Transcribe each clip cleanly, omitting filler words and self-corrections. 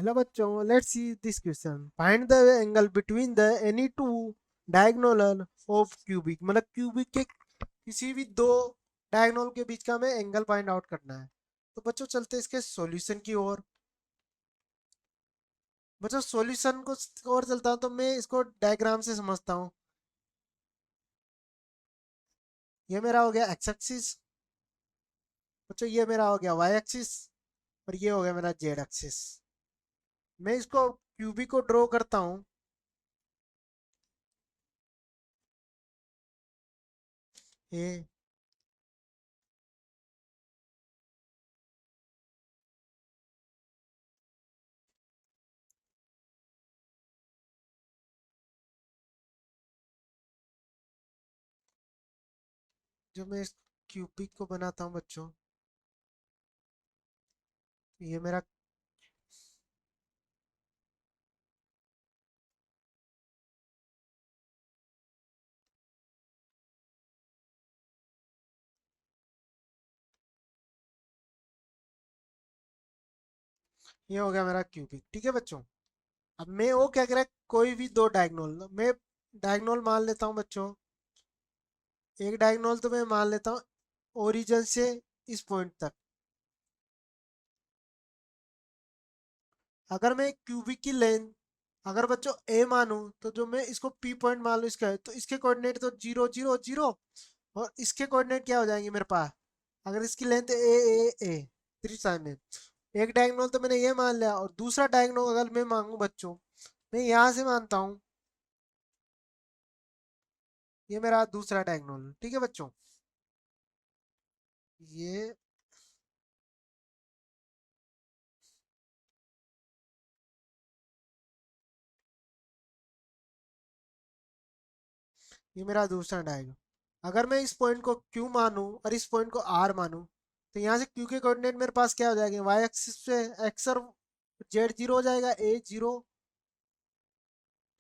Hello बच्चों, let's see this question. Find the angle between the any two diagonal of cubic. मतलब cubic के किसी भी दो डायगोनल के बीच का हमें एंगल फाइंड आउट करना है। तो बच्चों चलते हैं इसके सॉल्यूशन की ओर। बच्चों सॉल्यूशन को और चलता हूँ तो मैं इसको डायग्राम से समझता हूँ। ये मेरा हो गया एक्स एक्सिस। बच्चों ये मेरा हो गया वाई एक्सिस। और ये हो गया मेरा जेड एक्सिस। मैं इसको क्यूबिक को ड्रॉ करता हूँ। ये जो मैं इस क्यूबिक को बनाता हूँ बच्चों, ये मेरा ये हो गया मेरा क्यूबिक। ठीक है बच्चों। अब मैं वो क्या कह रहा है, कोई भी दो डायगोनल मैं डायगोनल मान लेता हूँ बच्चों। एक डायगोनल तो मैं मान लेता हूँ ओरिजिन से इस पॉइंट तक। अगर मैं क्यूबिक की लेंथ अगर बच्चों ए मानूं तो जो मैं इसको पी पॉइंट मान लूँ इसका, तो इसके कोऑर्डिनेट तो 0 0 0। और इसके कोऑर्डिनेट क्या हो जाएंगे मेरे पास? अगर इसकी लेंथ ए त्रिज्या में एक डायगोनल तो मैंने ये मान लिया, और दूसरा डायगोनल अगर मैं मांगू बच्चों, मैं यहाँ से मानता हूँ। ये मेरा दूसरा डायगोनल। ठीक है बच्चों। ये ये मेरा दूसरा डायगोनल। अगर मैं इस पॉइंट को Q मानूं और इस पॉइंट को R मानूं, तो यहाँ से Q के कोऑर्डिनेट मेरे पास क्या हो जाएंगे? वाई एक्सिस पे एक्स और जेड जीरो हो जाएगा, ए जीरो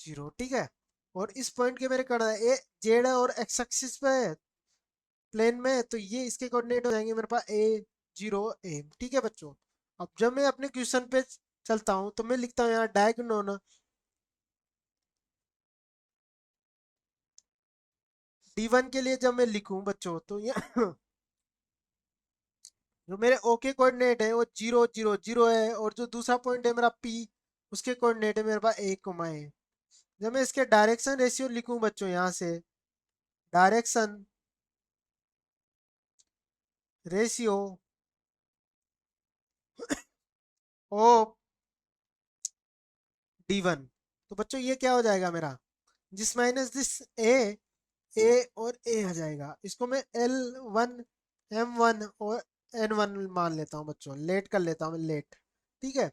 जीरो। ठीक है। और इस पॉइंट के मेरे कर ए जेड और एक्स एक्सिस पे प्लेन में, तो ये इसके कोऑर्डिनेट हो जाएंगे मेरे पास ए जीरो ए। ठीक है बच्चों। अब जब मैं अपने क्वेश्चन पे चलता हूँ तो मैं लिखता हूँ यहाँ डायगोनल D1 के लिए। जब मैं लिखूं बच्चों तो ये जो मेरे ओके कोऑर्डिनेट है वो 0 0 0 है, और जो दूसरा पॉइंट है मेरा पी, उसके कोऑर्डिनेट है मेरे पास ए कोमा है। जब मैं इसके डायरेक्शन रेशियो लिखूं बच्चों, यहाँ से डायरेक्शन रेशियो ओ D1, तो बच्चों ये क्या हो जाएगा मेरा? जिस माइनस दिस ए और ए आ जाएगा। इसको मैं L1 M1 और N1 मान लेता हूँ बच्चों। लेट कर लेता हूँ मैं, लेट। ठीक है।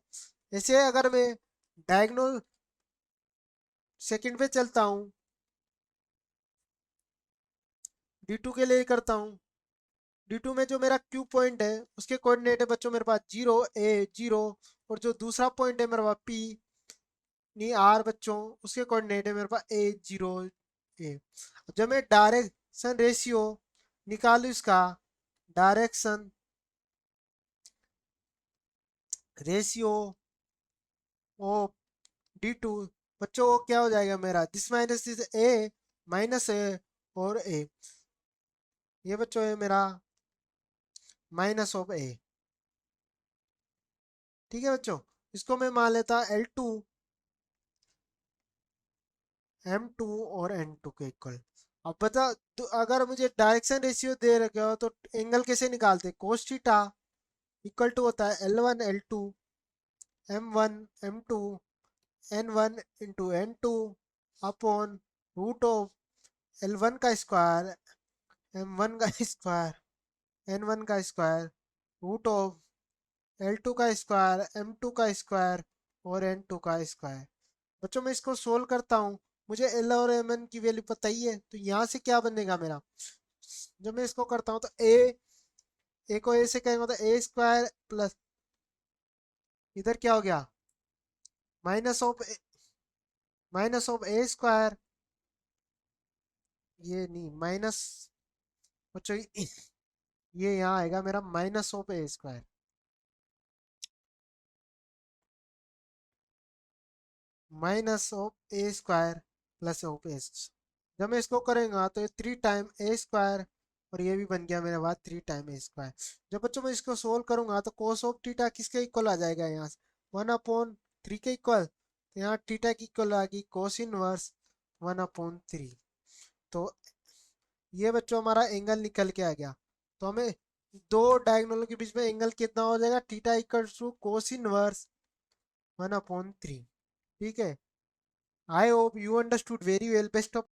ऐसे अगर मैं डायगोनल सेकंड पे चलता हूँ, D2 के लिए करता हूँ। D2 में जो मेरा Q पॉइंट है उसके कोऑर्डिनेट है बच्चों मेरे पास 0 A 0। और जो दूसरा पॉइंट है मेरे पास P नहीं R बच्चों, उसके कोऑर्डिनेट है मेरे पास A 0 A। जब मैं डायरेक्शन रेशियो निकालू इसका, डायरेक्शन रेशियो ओ D2 बच्चों, वो क्या हो जाएगा मेरा? This minus this a minus a और ए। ये बच्चों है मेरा माइनस ऑफ ए। ठीक है बच्चों। इसको मैं मान लेता L2 M2 और N2 के इक्वल। अब बता, तो अगर मुझे डायरेक्शन रेशियो दे रखे हो तो एंगल कैसे निकालते? कोस थीटा इक्वल टू होता है L1 L2 M1 M2 N1 upon root of L1 का स्क्वायर M1 का स्क्वायर N1 का स्क्वायर रूट ऑफ L2 का स्क्वायर M2 का स्क्वायर और N2 का स्क्वायर। बच्चों मैं इसको सोल्व करता हूँ। मुझे L और Mn की वैल्यू पता ही है, तो यहाँ से क्या बनेगा मेरा? जब मैं इसको करता हूँ तो ए को ए से कहेंगे तो ए स्क्वायर प्लस इधर क्या हो गया? Minus of a square. ये नहीं माइनस बच्चों, ये यहाँ आएगा मेरा minus of a square. Minus of a square plus of a. जब मैं इसको करेंगे तो ये 3 टाइम ए स्क्वायर और ये भी बन गया मेरे पास 3 टाइम ए स्क्वायर। जब बच्चों मैं इसको सोल्व करूंगा तो कोस ऑफ थीटा किसके इक्वल आ जाएगा यहाँ से 1/3 के इक्वल। तो यहाँ थीटा की इक्वल आ गई कोस इनवर्स 1/3। तो ये बच्चों हमारा एंगल निकल के आ गया। तो हमें दो डायगोनलों के बीच में एंगल कितना हो जाएगा theta equal to cos inverse 1/3। ठीक है। I hope you understood very well. Best of